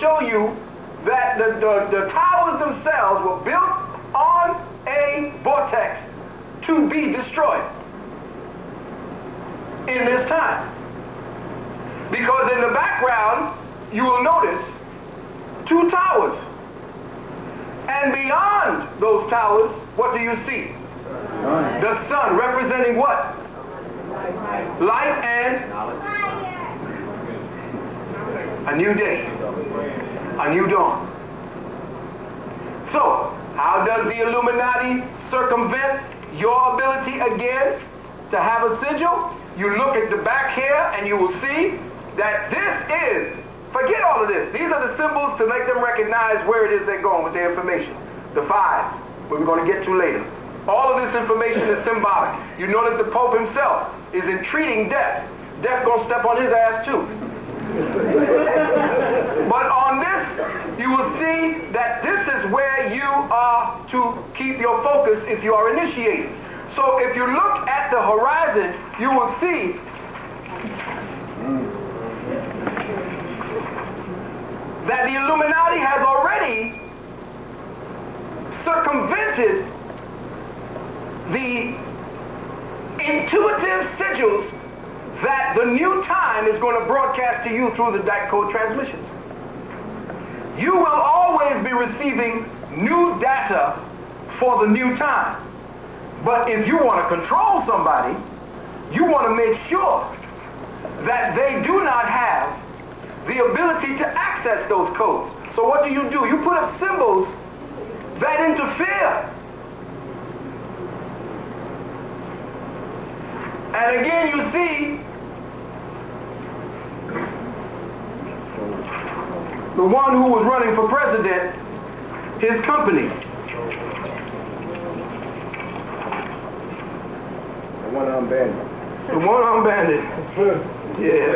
show you that the towers themselves were built on a vortex to be destroyed in this time. Because in the background, you will notice two towers. And beyond those towers, what do you see? The sun, representing what? Light and a new day, a new dawn. So, how does the Illuminati circumvent your ability again to have a sigil? You look at the back here and you will see that this is, forget all of this. These are the symbols to make them recognize where it is they're going with their information. The 5, what we're going to get to later. All of this information is symbolic. You know that the Pope himself is entreating death. Death going to step on his ass too. But on this, you will see that this is where you are to keep your focus if you are initiated. So if you look at the horizon, you will see that the Illuminati has already circumvented the intuitive sigils that the new time is going to broadcast to you through the DICE code transmissions. You will always be receiving new data for the new time. But if you want to control somebody, you want to make sure that they do not have the ability to access those codes. So what do? You put up symbols that interfere. And again, you see the one who was running for president, his company. The one-armed bandit. The one-armed bandit. Yeah.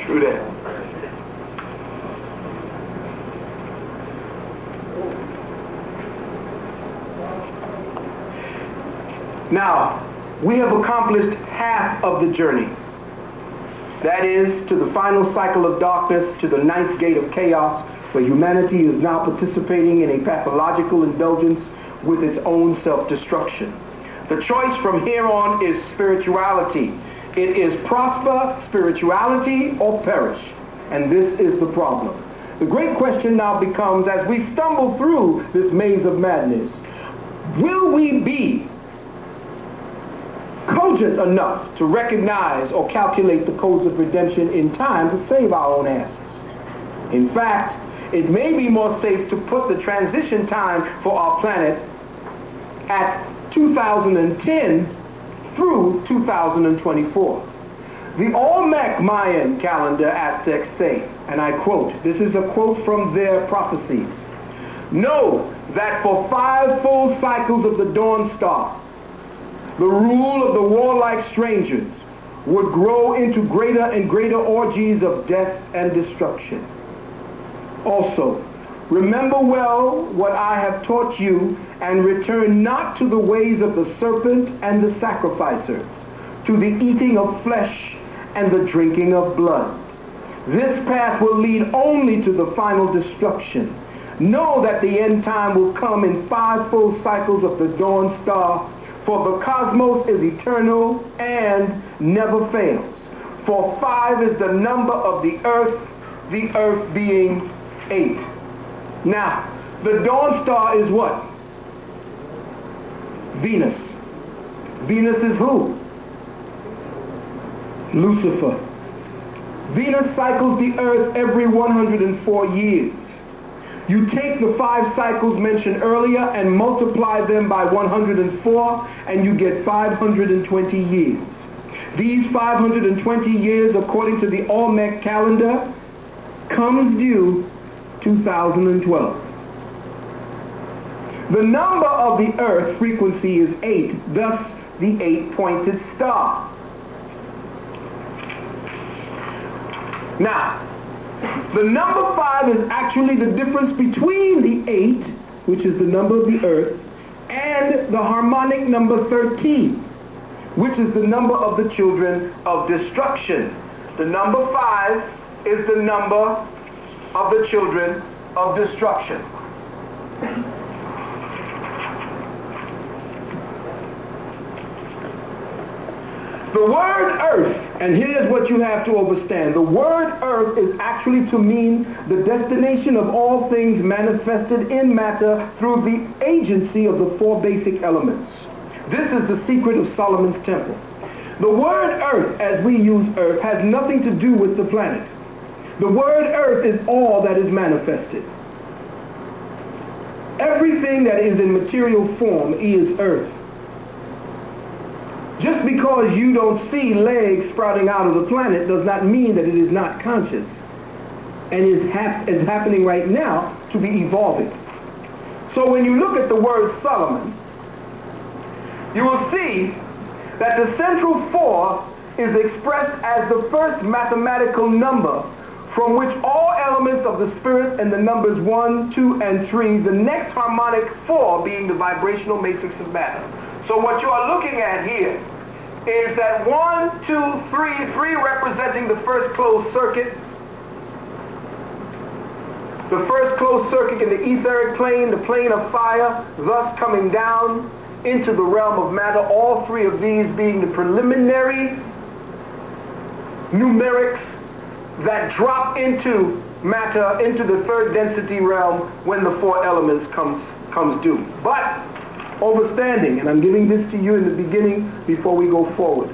True that. Now, we have accomplished half of the journey. That is, to the final cycle of darkness, to the ninth gate of chaos, where humanity is now participating in a pathological indulgence with its own self-destruction. The choice from here on is spirituality. It is prosper spirituality or perish. And this is the problem. The great question now becomes, as we stumble through this maze of madness, will we be cogent enough to recognize or calculate the codes of redemption in time to save our own asses? In fact, it may be more safe to put the transition time for our planet at 2010 through 2024. The Olmec Mayan calendar Aztecs say, and I quote, this is a quote from their prophecies, "Know that for 5 full cycles of the dawn star, the rule of the warlike strangers would grow into greater and greater orgies of death and destruction. Also, remember well what I have taught you, and return not to the ways of the serpent and the sacrificers, to the eating of flesh and the drinking of blood. This path will lead only to the final destruction. Know that the end time will come in 5 full cycles of the dawn star, for the cosmos is eternal and never fails. For 5 is the number of the earth being 8. Now, the dawn star is what? Venus. Venus is who? Lucifer. Venus cycles the earth every 104 years. You take the 5 cycles mentioned earlier and multiply them by 104, and you get 520 years. These 520 years, according to the Olmec calendar, comes due 2012. The number of the earth frequency is 8, thus the 8-pointed star. Now, the number 5 is actually the difference between the 8, which is the number of the earth, and the harmonic number 13, which is the number of the children of destruction. The number 5 is the number of the children of destruction. The word earth, and here's what you have to understand. The word earth is actually to mean the destination of all things manifested in matter through the agency of the 4 basic elements. This is the secret of Solomon's temple. The word earth, as we use earth, has nothing to do with the planet. The word earth is all that is manifested. Everything that is in material form is earth. Just because you don't see legs sprouting out of the planet does not mean that it is not conscious and is happening right now to be evolving. So when you look at the word Solomon, you will see that the central 4 is expressed as the first mathematical number from which all elements of the spirit and the numbers 1, 2, and 3, the next harmonic 4 being the vibrational matrix of matter. So what you are looking at here is that 1, 2, 3 representing the first closed circuit. The first closed circuit in the etheric plane, the plane of fire, thus coming down into the realm of matter, all 3 of these being the preliminary numerics that drop into matter, into the 3rd density realm when the 4 elements comes due. But understanding, and I'm giving this to you in the beginning before we go forward.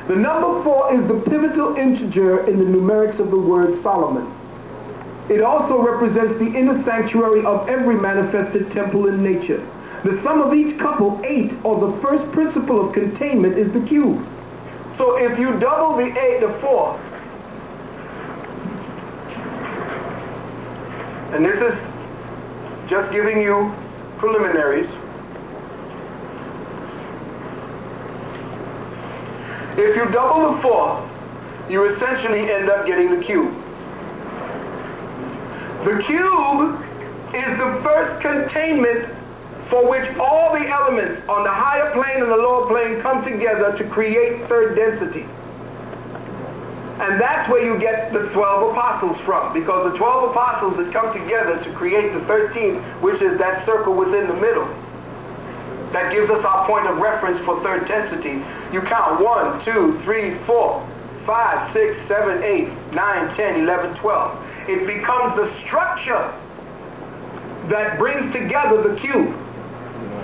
The number 4 is the pivotal integer in the numerics of the word Solomon. It also represents the inner sanctuary of every manifested temple in nature. The sum of each couple, 8, or the first principle of containment, is the cube. So if you double the 4, and this is just giving you preliminaries. If you double the 4, you essentially end up getting the cube. The cube is the first containment for which all the elements on the higher plane and the lower plane come together to create 3rd density. And that's where you get the 12 apostles from, because the 12 apostles that come together to create the 13th, which is that circle within the middle, that gives us our point of reference for 3rd density. You count 1, 2, 3, 4, 5, 6, 7, 8, 9, 10, 11, 12. It becomes the structure that brings together the cube.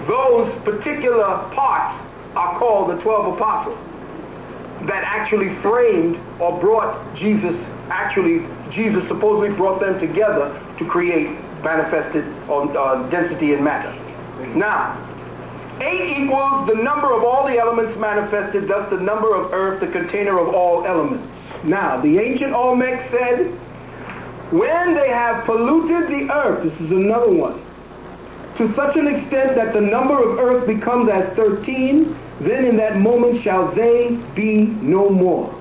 Those particular parts are called the 12 apostles that actually framed or brought Jesus, Jesus supposedly brought them together to create manifested density in matter. Now, 8 equals the number of all the elements manifested, thus the number of earth, the container of all elements. Now, the ancient Olmec said, when they have polluted the earth, this is another one, to such an extent that the number of earth becomes as 13, then in that moment shall they be no more.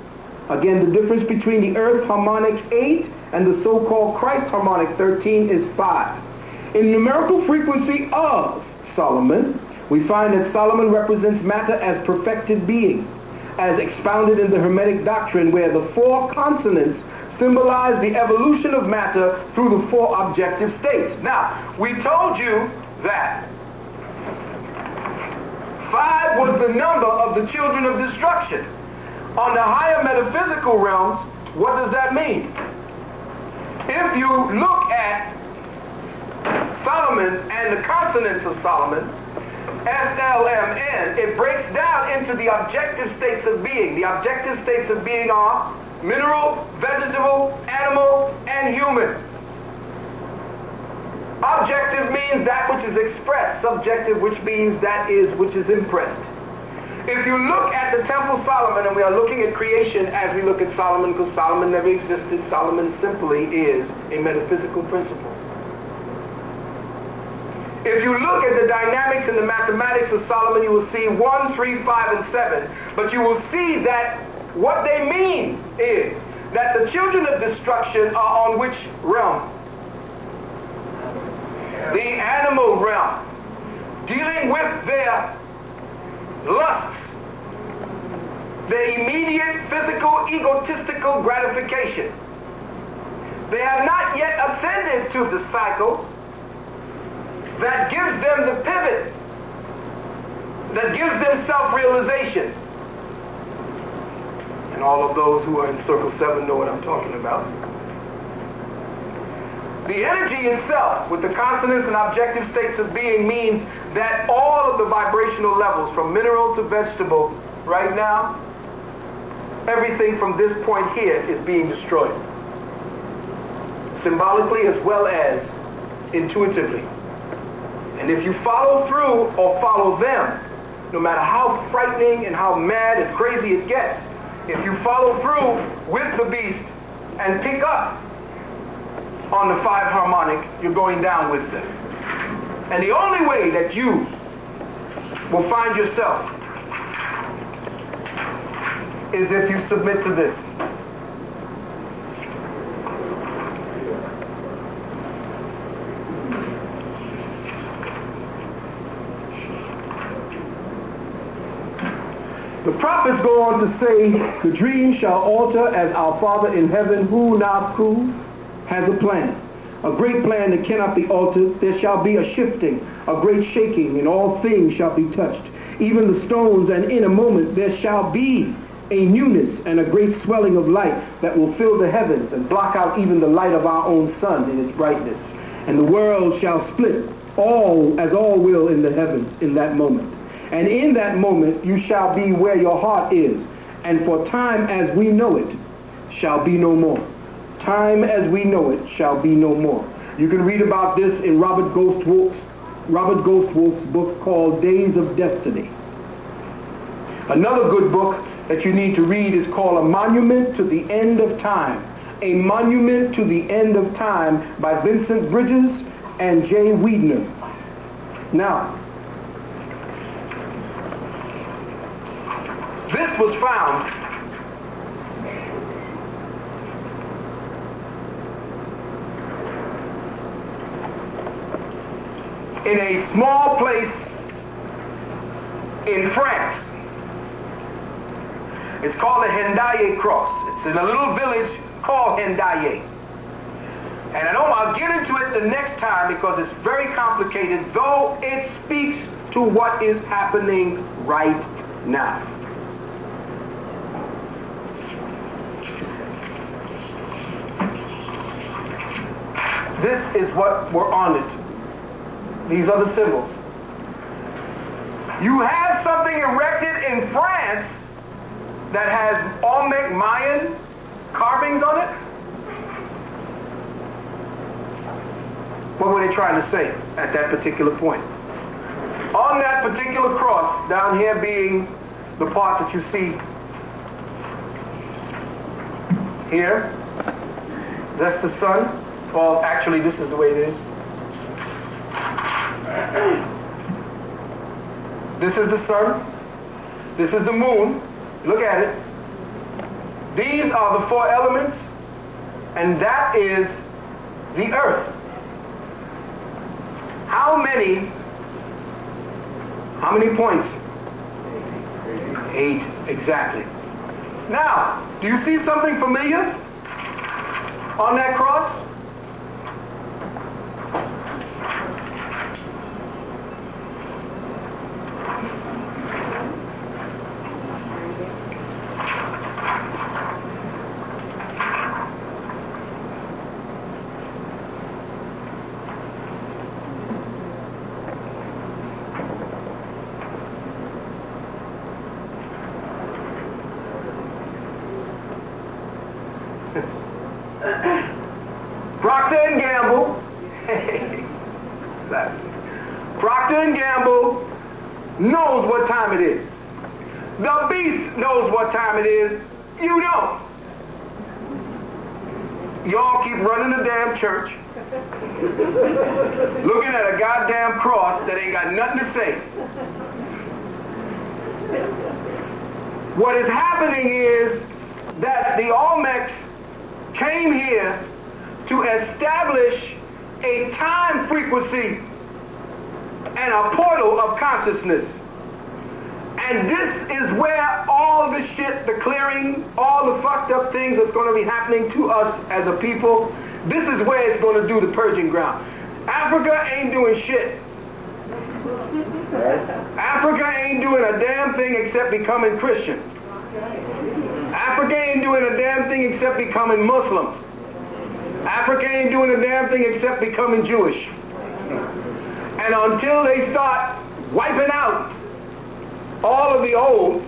Again, the difference between the earth harmonic 8 and the so-called Christ harmonic 13 is 5. In numerical frequency of Solomon, we find that Solomon represents matter as perfected being, as expounded in the Hermetic doctrine, where the 4 consonants symbolize the evolution of matter through the 4 objective states. Now, we told you that 5 was the number of the children of destruction. On the higher metaphysical realms, what does that mean? If you look at Solomon and the consonants of Solomon, SLMN, it breaks down into the objective states of being. The objective states of being are mineral, vegetable, animal, and human. Objective means that which is expressed. Subjective, which means that is which is impressed. If you look at the Temple Solomon, and we are looking at creation as we look at Solomon, because Solomon never existed, Solomon simply is a metaphysical principle. If you look at the dynamics and the mathematics of Solomon, you will see 1, 3, 5, and 7. But you will see that what they mean is that the children of destruction are on which realm? The animal realm, dealing with their lusts, their immediate physical, egotistical gratification. They have not yet ascended to the cycle that gives them the pivot, that gives them self-realization. And all of those who are in Circle 7 know what I'm talking about. The energy itself, with the consonants and objective states of being, means that all of the vibrational levels, from mineral to vegetable, right now, everything from this point here is being destroyed. Symbolically as well as intuitively. And if you follow through or follow them, no matter how frightening and how mad and crazy it gets, if you follow through with the beast and pick up on the 5 harmonic, you're going down with them. And the only way that you will find yourself is if you submit to this. The prophets go on to say, the dream shall alter as our Father in heaven, Hu Nafku, has a plan. A great plan that cannot be altered. There shall be a shifting, a great shaking, and all things shall be touched. Even the stones, and in a moment there shall be a newness and a great swelling of light that will fill the heavens and block out even the light of our own sun in its brightness. And the world shall split, all as all will in the heavens in that moment. And in that moment you shall be where your heart is, and for time as we know it shall be no more. Time as we know it shall be no more. You can read about this in Robert Ghostwolf's book called Days of Destiny. Another good book that you need to read is called A Monument to the End of Time. A Monument to the End of Time by Vincent Bridges and Jay Wiedner. Now, this was found in a small place in France. It's called the Hendaye Cross. It's in a little village called Hendaye. And I know I'll get into it the next time because it's very complicated, though it speaks to what is happening right now. This is what we're on it. These are the symbols. You have something erected in France that has Olmec Mayan carvings on it. What were they trying to say at that particular point? On that particular cross, down here being the part that you see here, that's the sun. Well, actually, this is the way it is. This is the sun. This is the moon. Look at it. These are the 4 elements, and that is the earth. How many points? 8, exactly. Now, do you see something familiar on that cross? Procter & Gamble, Procter & Gamble knows what time it is. The beast knows what time it is. You don't. Y'all keep running the damn church, looking at a goddamn cross that ain't got nothing to say. What is happening is that the Olmecs came here to establish a time frequency and a portal of consciousness. And this is where all all the shit, the clearing, all the fucked up things that's going to be happening to us as a people, this is where it's going to do the purging ground. Africa ain't doing shit. Africa ain't doing a damn thing except becoming Christian. Africa ain't doing a damn thing except becoming Muslim. Africa ain't doing a damn thing except becoming Jewish. And until they start wiping out all of the old,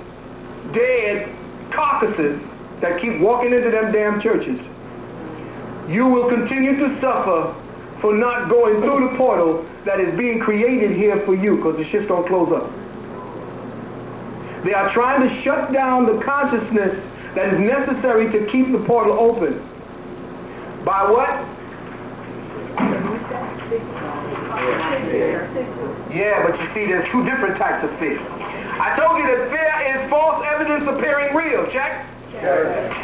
dead carcasses that keep walking into them damn churches, you will continue to suffer for not going through the portal that is being created here for you, because the shit's gonna close up. They are trying to shut down the consciousness that is necessary to keep the portal open. By what? Yeah, but you see, there's two different types of fear. I told you that fear is false evidence appearing real, check?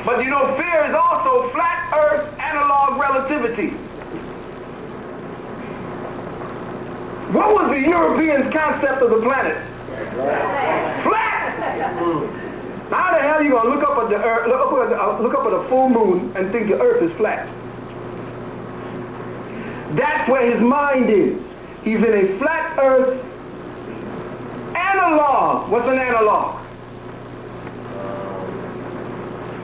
But you know, fear is also flat earth analog relativity. What was the Europeans' concept of the planet? Flat! How the hell are you going to look up at the earth, look up at a full moon and think the earth is flat? That's where his mind is. He's in a flat earth analog. What's an analog?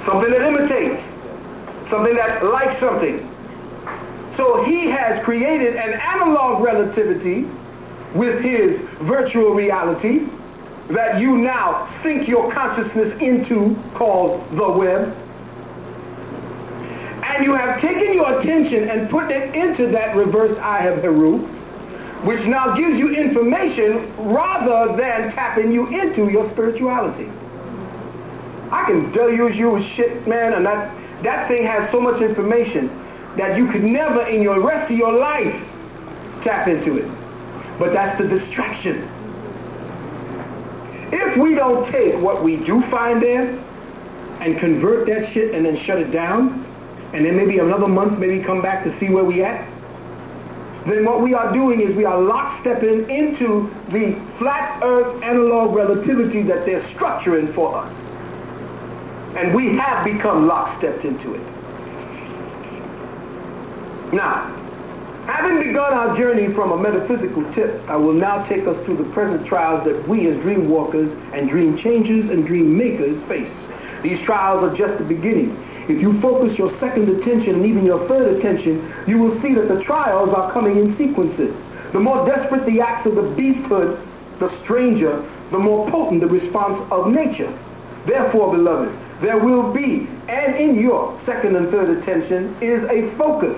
Something that imitates. Something that likes something. So he has created an analog relativity with his virtual reality that you now sink your consciousness into, called the web. And you have taken your attention and put it into that reverse I have Heru, which now gives you information rather than tapping you into your spirituality. I can tell you shit, man, and that thing has so much information that you could never in your rest of your life tap into it. But that's the distraction. If we don't take what we do find there and convert that shit and then shut it down, and then maybe another month maybe come back to see where we at, then what we are doing is we are lockstepping into the flat earth analog relativity that they're structuring for us. And we have become lockstepped into it. Now, having begun our journey from a metaphysical tip, I will now take us through the present trials that we as dream walkers and dream changers and dream makers face. These trials are just the beginning. If you focus your second attention and even your third attention, you will see that the trials are coming in sequences. The more desperate the acts of the beasthood, the stranger, the more potent the response of nature. Therefore, beloved, there will be, and in your second and third attention, is a focus.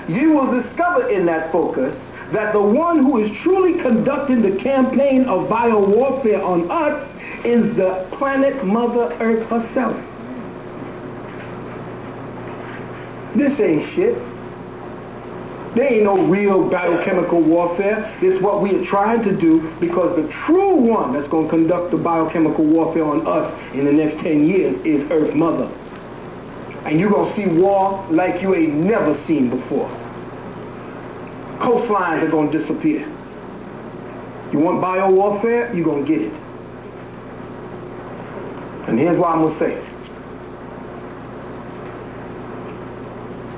You will discover in that focus that the one who is truly conducting the campaign of bio-warfare on us is the planet Mother Earth herself. This ain't shit. There ain't no real biochemical warfare. It's what we are trying to do, because the true one that's going to conduct the biochemical warfare on us in the next 10 years is Earth Mother. And you're going to see war like you ain't never seen before. Coastlines are going to disappear. You want bio-warfare? You're going to get it. And here's why I'm going to say it.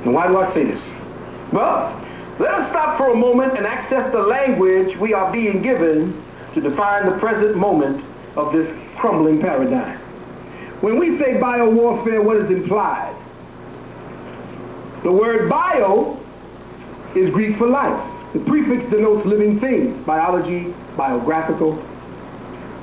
And why do I say this? Well, let us stop for a moment and access the language we are being given to define the present moment of this crumbling paradigm. When we say bio-warfare, what is implied? The word bio is Greek for life. The prefix denotes living things, biology, biographical.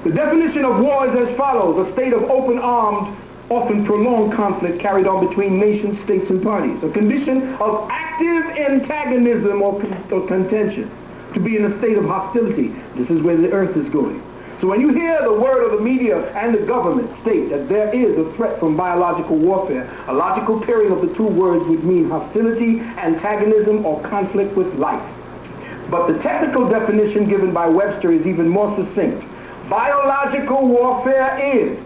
The definition of war is as follows: a state of open armed, often prolonged conflict carried on between nations, states, and parties. A condition of active antagonism or contention. To be in a state of hostility. This is where the earth is going. So when you hear the word of the media and the government state that there is a threat from biological warfare, a logical pairing of the two words would mean hostility, antagonism, or conflict with life. But the technical definition given by Webster is even more succinct. Biological warfare is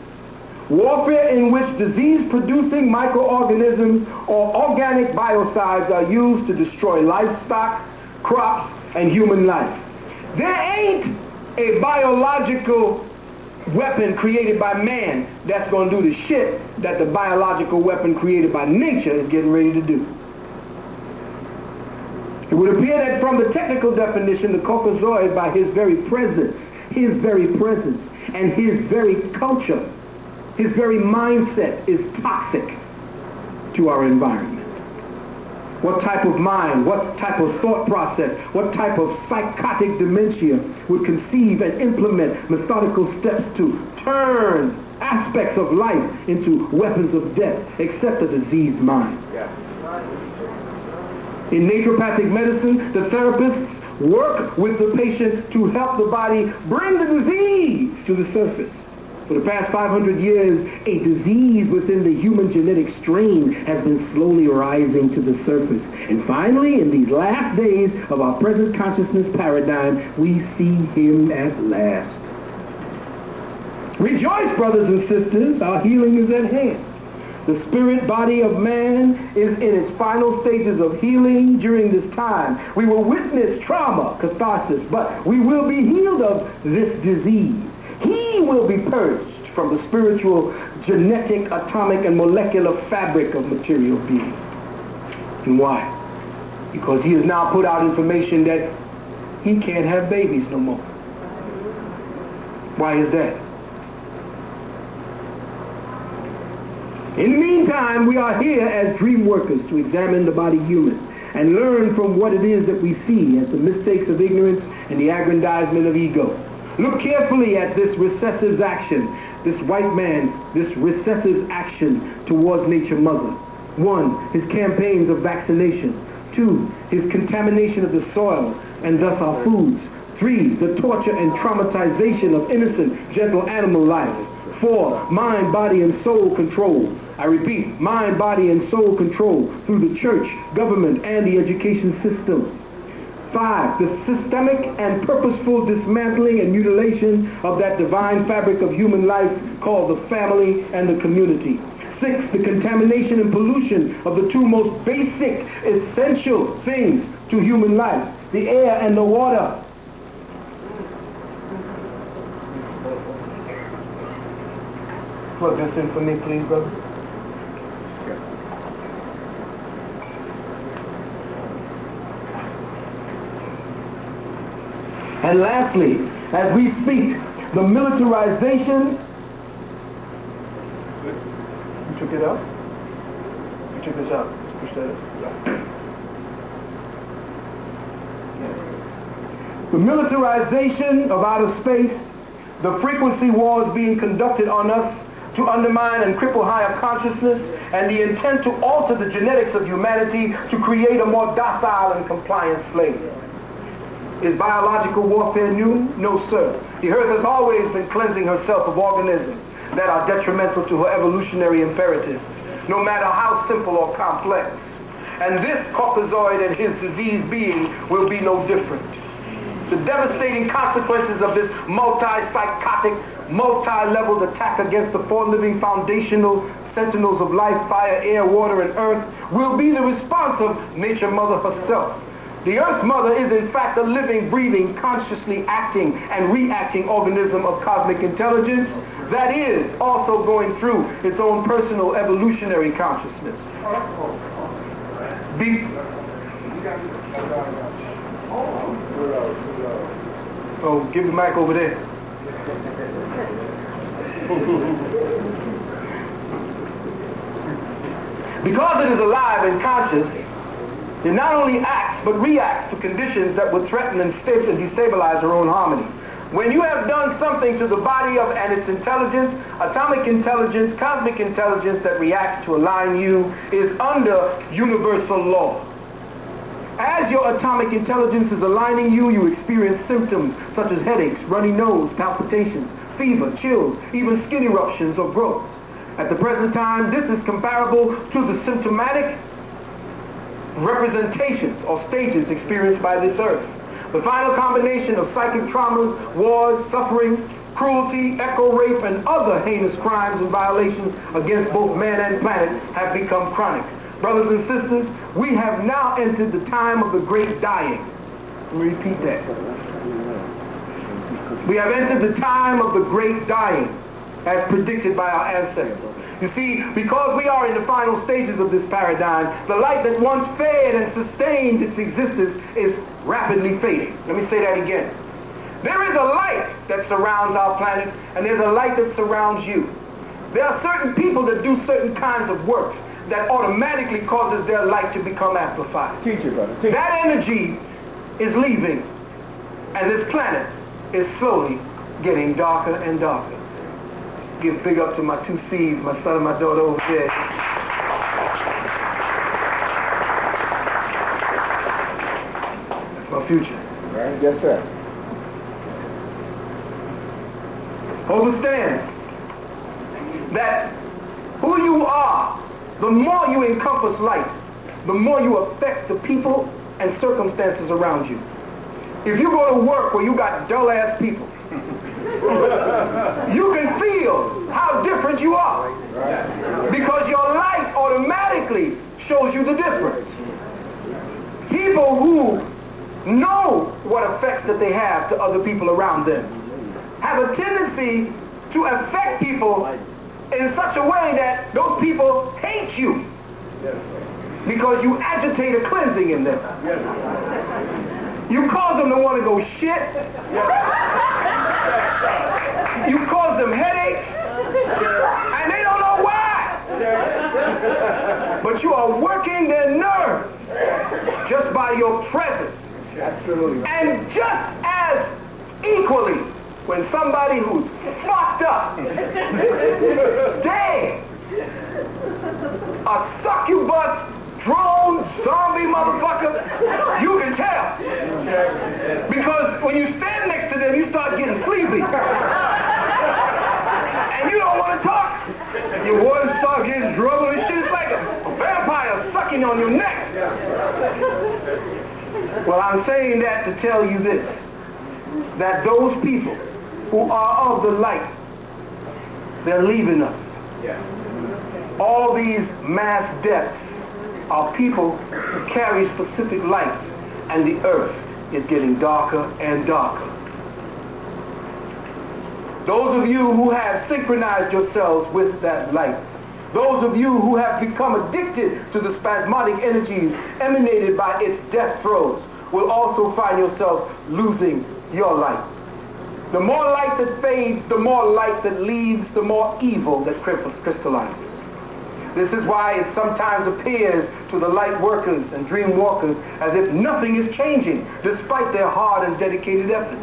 warfare in which disease-producing microorganisms or organic biocides are used to destroy livestock, crops, and human life. There ain't a biological weapon created by man that's going to do the shit that the biological weapon created by nature is getting ready to do. It would appear that from the technical definition, the Caucasoid, by his very presence, and his very culture, his very mindset is toxic to our environment. What type of mind, what type of thought process, what type of psychotic dementia would conceive and implement methodical steps to turn aspects of life into weapons of death, except a diseased mind? Yeah. In naturopathic medicine, the therapists work with the patient to help the body bring the disease to the surface. For the past 500 years, a disease within the human genetic strain has been slowly rising to the surface. And finally, in these last days of our present consciousness paradigm, we see him at last. Rejoice, brothers and sisters, our healing is at hand. The spirit body of man is in its final stages of healing during this time. We will witness trauma, catharsis, but we will be healed of this disease. He will be purged from the spiritual, genetic, atomic, and molecular fabric of material being. And why? Because he has now put out information that he can't have babies no more. Why is that? In the meantime, we are here as dream workers to examine the body human and learn from what it is that we see as the mistakes of ignorance and the aggrandizement of ego. Look carefully at this recessive action, this white man, this recessive action towards Nature Mother. 1, his campaigns of vaccination. 2, his contamination of the soil and thus our foods. 3, the torture and traumatization of innocent, gentle animal life. 4, mind, body, and soul control. I repeat, mind, body, and soul control through the church, government, and the education systems. 5, the systemic and purposeful dismantling and mutilation of that divine fabric of human life called the family and the community. 6, the contamination and pollution of the two most basic, essential things to human life, the air and the water. Plug this in for me, please, brother. And lastly, as we speak, the militarization. You took it out? You took this out. Push that up. Yeah. The militarization of outer space, the frequency wars being conducted on us to undermine and cripple higher consciousness, and the intent to alter the genetics of humanity to create a more docile and compliant slave. Is biological warfare new? No, sir. The earth has always been cleansing herself of organisms that are detrimental to her evolutionary imperatives, no matter how simple or complex. And this Caucasoid and his diseased being will be no different. The devastating consequences of this multi-psychotic, multi-leveled attack against the 4 living foundational sentinels of life, fire, air, water, and earth will be the response of Nature Mother herself. The Earth Mother is in fact a living, breathing, consciously acting and reacting organism of cosmic intelligence that is also going through its own personal evolutionary consciousness. Oh, give the mic over there. Because it is alive and conscious, it not only acts but reacts to conditions that would threaten and destabilize her own harmony. When you have done something to the body of and its intelligence, atomic intelligence, cosmic intelligence that reacts to align you is under universal law. As your atomic intelligence is aligning you, you experience symptoms such as headaches, runny nose, palpitations, fever, chills, even skin eruptions or growths. At the present time, this is comparable to the symptomatic representations or stages experienced by this earth. The final combination of psychic traumas, wars, suffering, cruelty, echo rape, and other heinous crimes and violations against both man and planet have become chronic. Brothers and sisters, we have now entered the time of the great dying. Let me repeat that. We have entered the time of the great dying, as predicted by our ancestors. You see, because we are in the final stages of this paradigm, the light that once fed and sustained its existence is rapidly fading. Let me say that again. There is a light that surrounds our planet, and there's a light that surrounds you. There are certain people that do certain kinds of work that automatically causes their light to become amplified. Teach it, brother. Teach it. That energy is leaving, and this planet is slowly getting darker and darker. Give big up to my two seeds, my son and my daughter over there. That's my future. Right? Yes, sir. Understand that who you are, the more you encompass light, the more you affect the people and circumstances around you. If you go to work where you got dull-ass people, you can feel how different you are because your light automatically shows you the difference. People who know what effects that they have to other people around them have a tendency to affect people in such a way that those people hate you because you agitate a cleansing in them. You cause them to want to go shit. You cause them headaches, and they don't know why. But you are working their nerves just by your presence. Absolutely. And just as equally, when somebody who's fucked up, dead, a succubus, drone, zombie motherfucker, you can tell. Because when you stand next to them, you start getting sleepy. And you don't want to talk. Your voice starts getting drunk and shit. It's like a vampire sucking on your neck. Well, I'm saying that to tell you this, that those people who are of the light, they're leaving us. All these mass deaths are people who carry specific lights, and the earth is getting darker and darker. Those of you who have synchronized yourselves with that light, those of you who have become addicted to the spasmodic energies emanated by its death throes, will also find yourselves losing your light. The more light that fades, the more light that leaves, the more evil that crystallizes. This is why it sometimes appears to the light workers and dream walkers as if nothing is changing, despite their hard and dedicated efforts.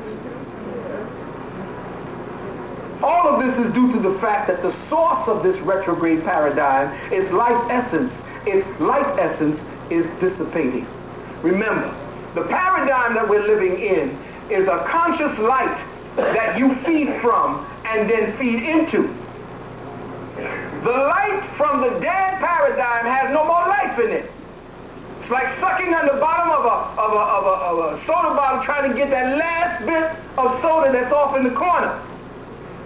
All of this is due to the fact that the source of this retrograde paradigm is life essence. Its life essence is dissipating. Remember, the paradigm that we're living in is a conscious light that you feed from and then feed into. The light from the dead paradigm has no more life in it. It's like sucking on the bottom of a soda bottle trying to get that last bit of soda that's off in the corner.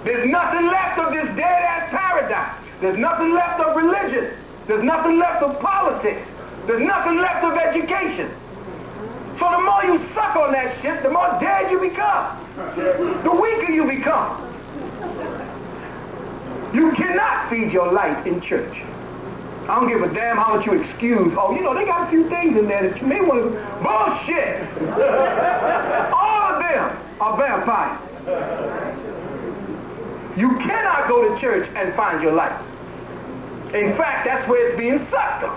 There's nothing left of this dead-ass paradigm. There's nothing left of religion. There's nothing left of politics. There's nothing left of education. So the more you suck on that shit, the more dead you become. The weaker you become. You cannot feed your light in church. I don't give a damn how much you excuse. Oh, you know, they got a few things in there that you may want to... Bullshit! All of them are vampires. You cannot go to church and find your light. In fact, that's where it's being sucked on.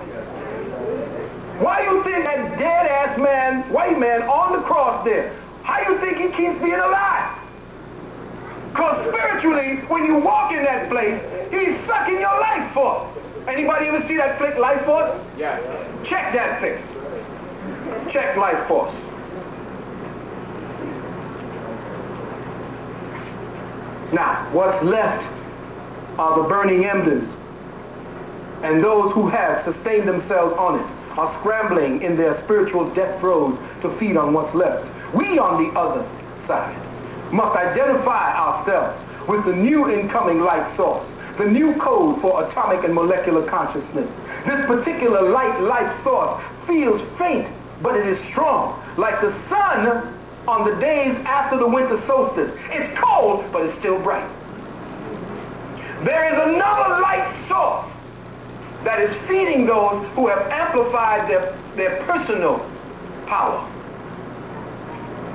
Why you think that dead-ass man, white man, on the cross there, how you think he keeps being alive? Because spiritually, when you walk in that place, he's sucking your life force. Anybody ever see that flick, Life Force? Yeah. Check that flick. Check Life Force. Now, what's left are the burning embers. And those who have sustained themselves on it are scrambling in their spiritual death throes to feed on what's left. We, on the other side, must identify ourselves with the new incoming light source, the new code for atomic and molecular consciousness. This particular light source feels faint, but it is strong, like the sun on the days after the winter solstice. It's cold, but it's still bright. There is another light source that is feeding those who have amplified their personal power.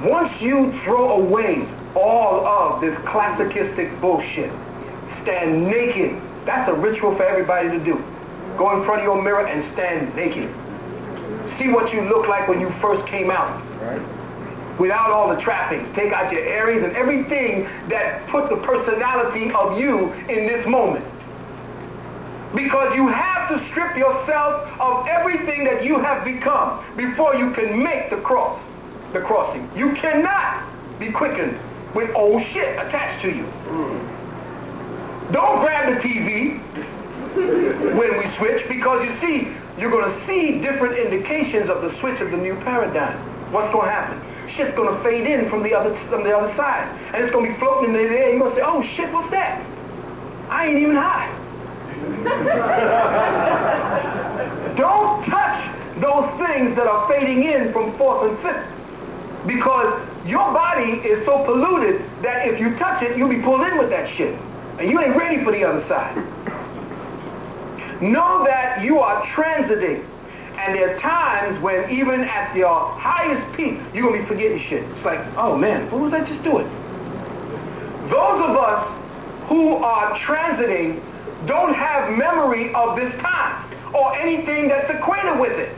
Once you throw away all of this classicistic bullshit, stand naked. That's a ritual for everybody to do. Go in front of your mirror and stand naked. See what you look like when you first came out. Right. Without all the trappings. Take out your Aries and everything that put the personality of you in this moment. Because you have to strip yourself of everything that you have become before you can make the crossing. You cannot be quickened with old shit attached to you. Don't grab the TV when we switch, because you see, you're going to see different indications of the switch of the new paradigm. What's going to happen? Shit's going to fade in from the other side, and it's going to be floating in the air. You're going to say, oh shit, what's that? I ain't even high. Don't touch those things that are fading in from fourth and fifth, because your body is so polluted that if you touch it, you'll be pulled in with that shit, and you ain't ready for the other side. Know that you are transiting, and there are times when even at your highest peak, you're going to be forgetting shit. It's like, oh man, what was I just doing? Those of us who are transiting don't have memory of this time or anything that's acquainted with it.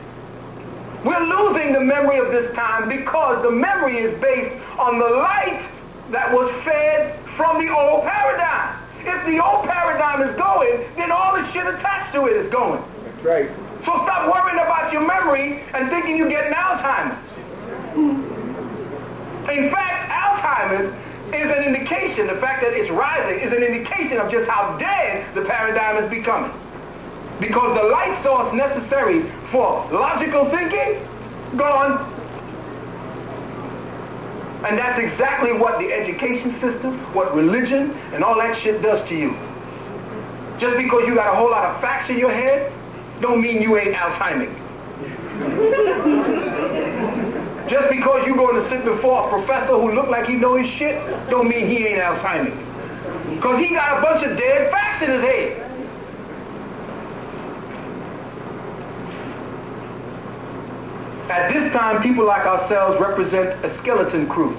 We're losing the memory of this time because the memory is based on the light that was fed from the old paradigm. If the old paradigm is going, then all the shit attached to it is going. That's right. So stop worrying about your memory and thinking you're getting Alzheimer's. In fact, Alzheimer's is an indication, the fact that it's rising is an indication of just how dead the paradigm is becoming. Because the light source necessary for logical thinking, gone. And that's exactly what the education system, what religion, and all that shit does to you. Just because you got a whole lot of facts in your head, don't mean you ain't Alzheimer's. Just because you going to sit before a professor who look like he know his shit, don't mean he ain't Alzheimer's. Because he got a bunch of dead facts in his head. At this time, people like ourselves represent a skeleton crew.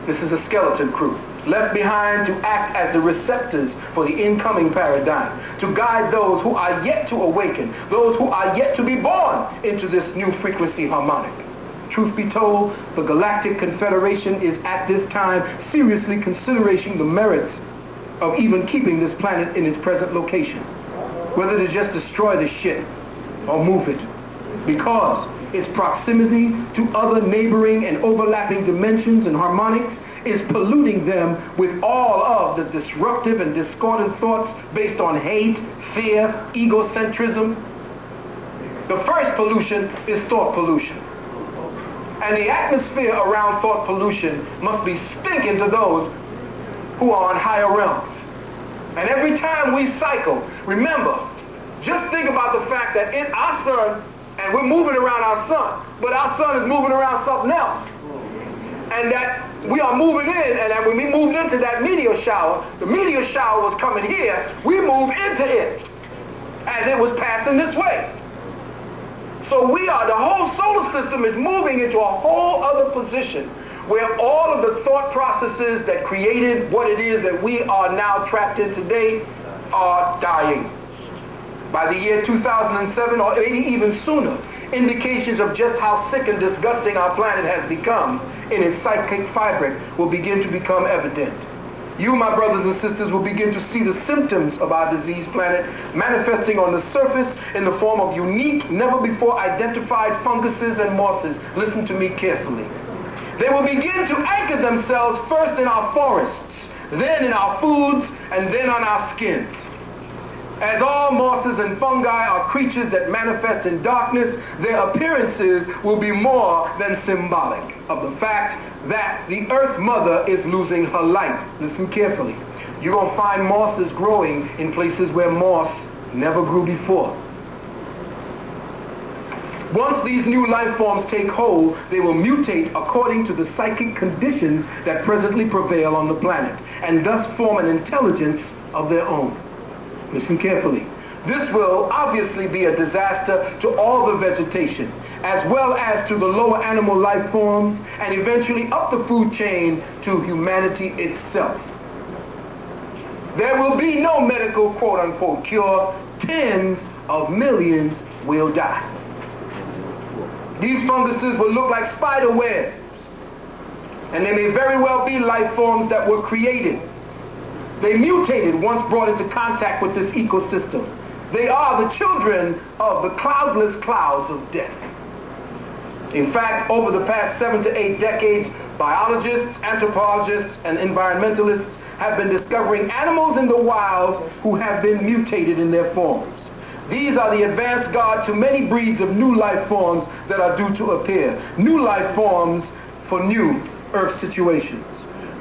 This is a skeleton crew, left behind to act as the receptors for the incoming paradigm, to guide those who are yet to awaken, those who are yet to be born into this new frequency harmonic. Truth be told, the Galactic Confederation is at this time seriously considering the merits of even keeping this planet in its present location, whether to just destroy the shit or move it, because its proximity to other neighboring and overlapping dimensions and harmonics is polluting them with all of the disruptive and discordant thoughts based on hate, fear, egocentrism. The first pollution is thought pollution. And the atmosphere around thought pollution must be stinking to those who are on higher realms. And every time we cycle, remember, just think about the fact that in our sun, and we're moving around our sun, but our sun is moving around something else. And that we are moving in, and that when we moved into that meteor shower, the meteor shower was coming here, we moved into it as it was passing this way. So the whole solar system is moving into a whole other position where all of the thought processes that created what it is that we are now trapped in today are dying. By the year 2007, or maybe even sooner, indications of just how sick and disgusting our planet has become in its psychic fabric will begin to become evident. You, my brothers and sisters, will begin to see the symptoms of our diseased planet manifesting on the surface in the form of unique, never before identified funguses and mosses. Listen to me carefully. They will begin to anchor themselves first in our forests, then in our foods, and then on our skins. As all mosses and fungi are creatures that manifest in darkness, their appearances will be more than symbolic of the fact that the Earth Mother is losing her light. Listen carefully. You're going to find mosses growing in places where moss never grew before. Once these new life forms take hold, they will mutate according to the psychic conditions that presently prevail on the planet, and thus form an intelligence of their own. Listen carefully. This will obviously be a disaster to all the vegetation, as well as to the lower animal life forms, and eventually up the food chain to humanity itself. There will be no medical quote-unquote cure. Tens of millions will die. These funguses will look like spider webs, and they may very well be life forms that were created. They mutated once brought into contact with this ecosystem. They are the children of the cloudless clouds of death. In fact, over the past 7 to 8 decades, biologists, anthropologists, and environmentalists have been discovering animals in the wild who have been mutated in their forms. These are the advanced guard to many breeds of new life forms that are due to appear. New life forms for new Earth situations.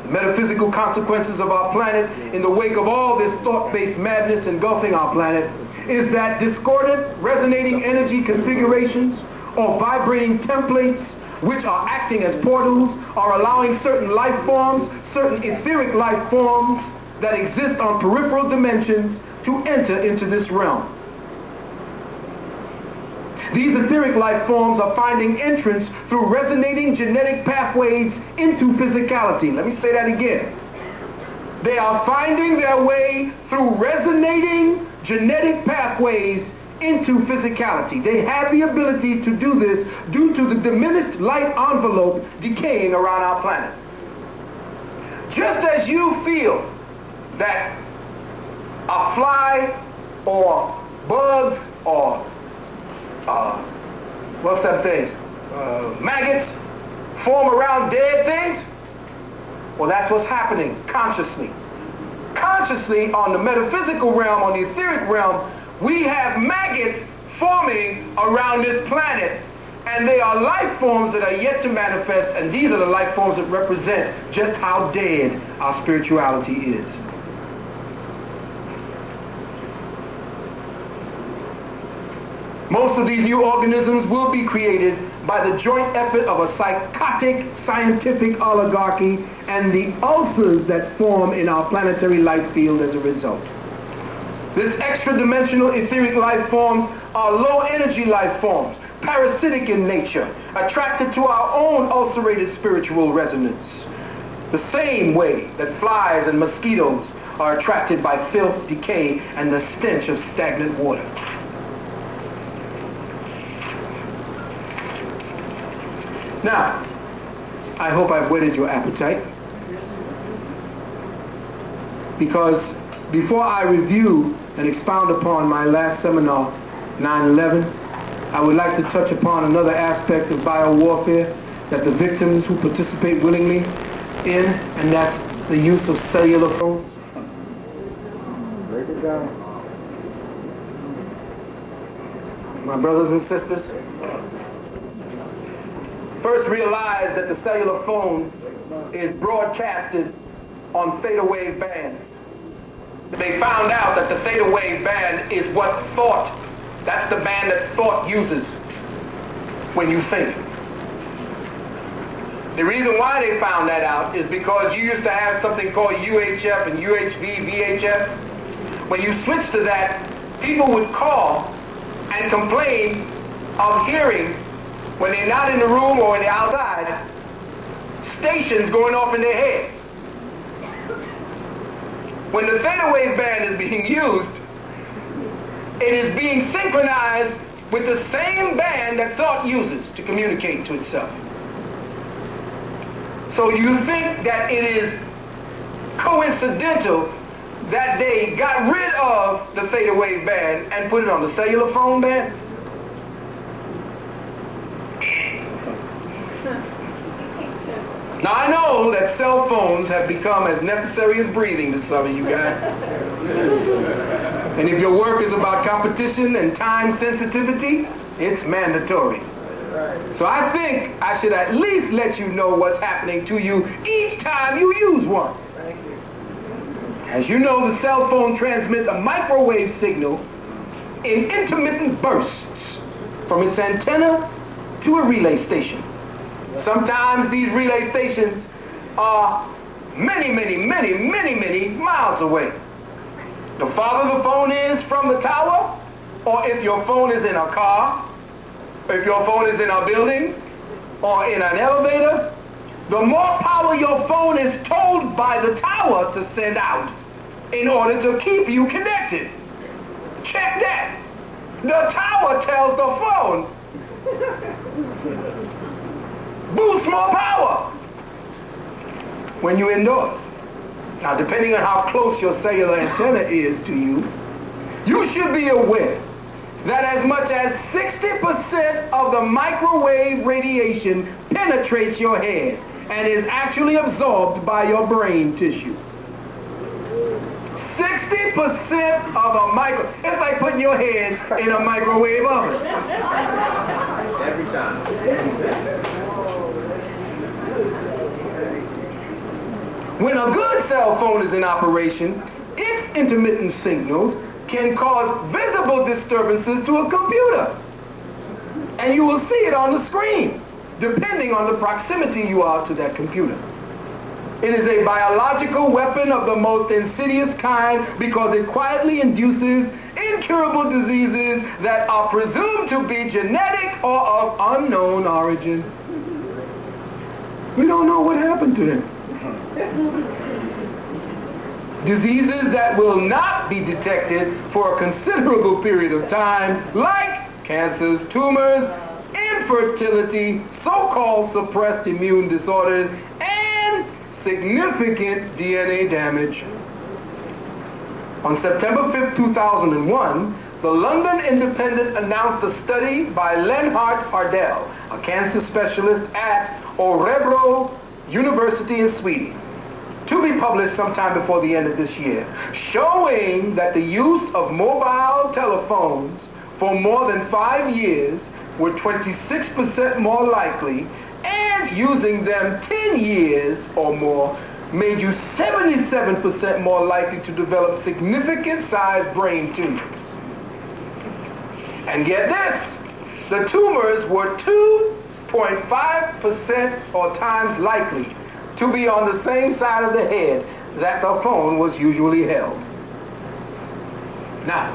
The metaphysical consequences of our planet in the wake of all this thought-based madness engulfing our planet is that discordant, resonating energy configurations or vibrating templates which are acting as portals are allowing certain life forms, certain etheric life forms that exist on peripheral dimensions to enter into this realm. These etheric life forms are finding entrance through resonating genetic pathways into physicality. Let me say that again. They are finding their way through resonating genetic pathways into physicality. They have the ability to do this due to the diminished light envelope decaying around our planet. Just as you feel that a fly or bugs or what's that thing? Maggots form around dead things? Well, that's what's happening consciously. Consciously, on the metaphysical realm, on the etheric realm, we have maggots forming around this planet, and they are life forms that are yet to manifest, and these are the life forms that represent just how dead our spirituality is. Most of these new organisms will be created by the joint effort of a psychotic scientific oligarchy and the ulcers that form in our planetary light field as a result. This extra-dimensional etheric life forms are low-energy life forms, parasitic in nature, attracted to our own ulcerated spiritual resonance. The same way that flies and mosquitoes are attracted by filth, decay, and the stench of stagnant water. Now, I hope I've whetted your appetite, because before I review and expound upon my last seminar, 9/11, I would like to touch upon another aspect of bio-warfare that the victims who participate willingly in, and that's the use of cellular phones. Break it down. My brothers and sisters, first realize that the cellular phone is broadcasted on theta wave bands. They found out that the theta wave band is what thought, that's the band that thought uses when you think. The reason why they found that out is because you used to have something called UHF and UHV, VHF. When you switched to that, people would call and complain of hearing, when they're not in the room or when they're outside, stations going off in their head. When the theta wave band is being used, it is being synchronized with the same band that thought uses to communicate to itself. So you think that it is coincidental that they got rid of the theta wave band and put it on the cellular phone band? Now I know that cell phones have become as necessary as breathing to some of you guys. And if your work is about competition and time sensitivity, it's mandatory. So I think I should at least let you know what's happening to you each time you use one. As you know, the cell phone transmits a microwave signal in intermittent bursts from its antenna to a relay station. Sometimes these relay stations are many miles away. The farther the phone is from the tower, or if your phone is in a car, if your phone is in a building, or in an elevator, the more power your phone is told by the tower to send out in order to keep you connected. Check that. The tower tells the phone, boost more power when you're indoors. Now, depending on how close your cellular antenna is to you, you should be aware that as much as 60% of the microwave radiation penetrates your head and is actually absorbed by your brain tissue. 60% of a it's like putting your head in a microwave oven. Every time. When a good cell phone is in operation, its intermittent signals can cause visible disturbances to a computer. And you will see it on the screen, depending on the proximity you are to that computer. It is a biological weapon of the most insidious kind because it quietly induces incurable diseases that are presumed to be genetic or of unknown origin. We don't know what happened to them. Diseases that will not be detected for a considerable period of time, like cancers, tumors, infertility, so-called suppressed immune disorders, and significant DNA damage. On September 5, 2001, the London Independent announced a study by Leonhard Hardell, a cancer specialist at Örebro University in Sweden, to be published sometime before the end of this year, showing that the use of mobile telephones for more than 5 years were 26% more likely, and using them 10 years or more made you 77% more likely to develop significant-sized brain tumors. And get this, the tumors were 2.5% or times likely to be on the same side of the head that the phone was usually held. Now,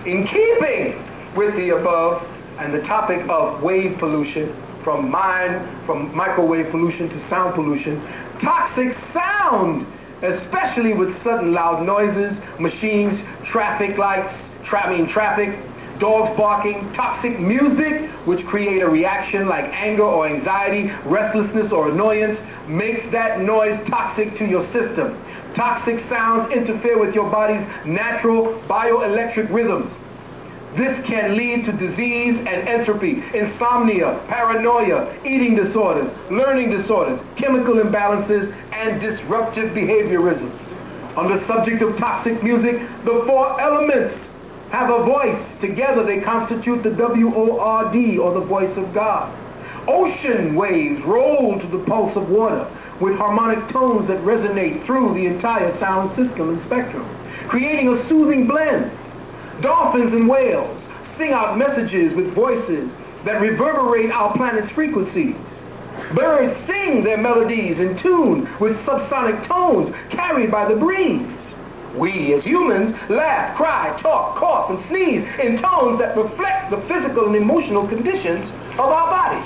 in keeping with the above and the topic of wave pollution, from microwave pollution to sound pollution, toxic sound, especially with sudden loud noises, machines, traffic lights, traffic, dogs barking, toxic music, which create a reaction like anger or anxiety, restlessness or annoyance, makes that noise toxic to your system. Toxic sounds interfere with your body's natural bioelectric rhythms. This can lead to disease and entropy, insomnia, paranoia, eating disorders, learning disorders, chemical imbalances, and disruptive behaviorism. On the subject of toxic music, the 4 elements have a voice. Together they constitute the W-O-R-D, or the voice of God. Ocean waves roll to the pulse of water with harmonic tones that resonate through the entire sound system and spectrum, creating a soothing blend. Dolphins and whales sing out messages with voices that reverberate our planet's frequencies. Birds sing their melodies in tune with subsonic tones carried by the breeze. We, as humans, laugh, cry, talk, cough, and sneeze in tones that reflect the physical and emotional conditions of our bodies.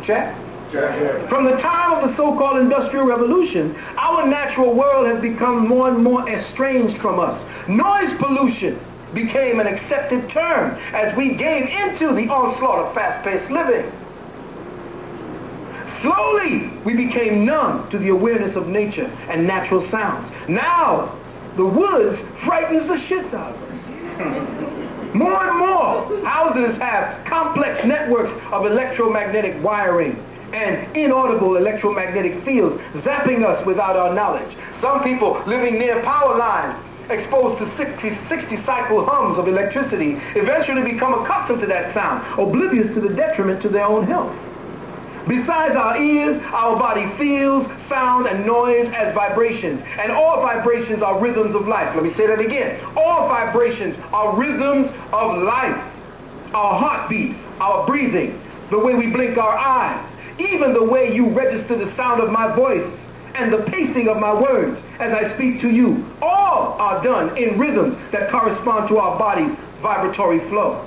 Check? Check. From the time of the so-called Industrial Revolution, our natural world has become more and more estranged from us. Noise pollution became an accepted term as we gave into the onslaught of fast-paced living. Slowly, we became numb to the awareness of nature and natural sounds. Now, the woods frightens the shit out of us. More and more houses have complex networks of electromagnetic wiring and inaudible electromagnetic fields zapping us without our knowledge. Some people living near power lines, exposed to 60 cycle hums of electricity, eventually become accustomed to that sound, oblivious to the detriment to their own health. Besides our ears, our body feels sound and noise as vibrations. And all vibrations are rhythms of life. Let me say that again. All vibrations are rhythms of life. Our heartbeat, our breathing, the way we blink our eyes, even the way you register the sound of my voice and the pacing of my words as I speak to you, all are done in rhythms that correspond to our body's vibratory flow.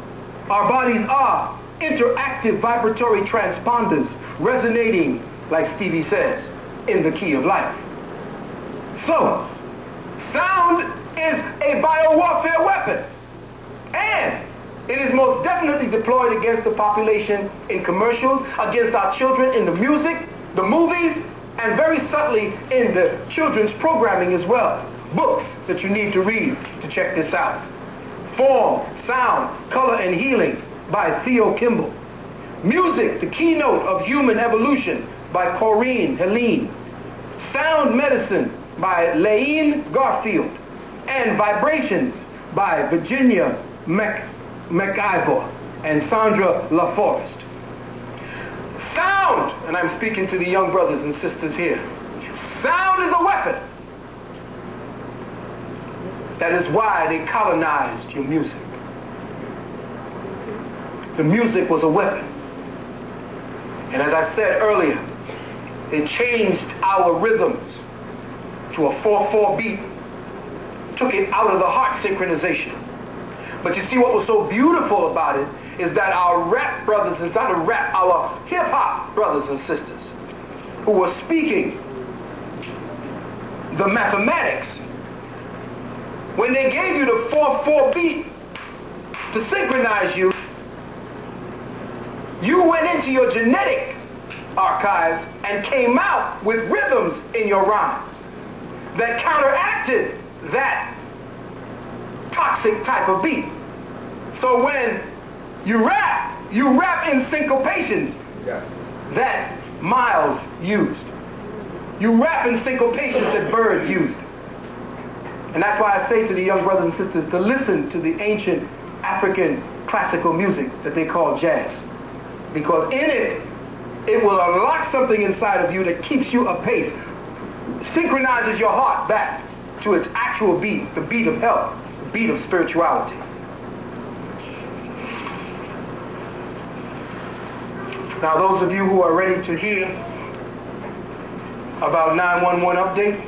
Our bodies are interactive vibratory transponders resonating, like Stevie says, in the key of life. So, sound is a biowarfare weapon, and it is most definitely deployed against the population in commercials, against our children in the music, the movies, and very subtly in the children's programming as well. Books that you need to read to check this out. Form, Sound, Color, and Healing by Theo Kimball. Music, the Keynote of Human Evolution by Corinne Helene. Sound Medicine by Laine Garfield. And Vibrations by Virginia McIvor and Sandra LaForest. Sound, and I'm speaking to the young brothers and sisters here, sound is a weapon. That is why they colonized your music. The music was a weapon. And as I said earlier, they changed our rhythms to a 4/4 beat, took it out of the heart synchronization. But you see what was so beautiful about it is that our rap brothers, and not rap, our hip-hop brothers and sisters who were speaking the mathematics, when they gave you the 4/4 beat to synchronize you, you went into your genetic archives and came out with rhythms in your rhymes that counteracted that toxic type of beat. So when you rap in syncopations that Miles used. You rap in syncopations that Bird used. And that's why I say to the young brothers and sisters to listen to the ancient African classical music that they call jazz. Because in it, it will unlock something inside of you that keeps you apace, synchronizes your heart back to its actual beat, the beat of health, the beat of spirituality. Now those of you who are ready to hear about 911 update,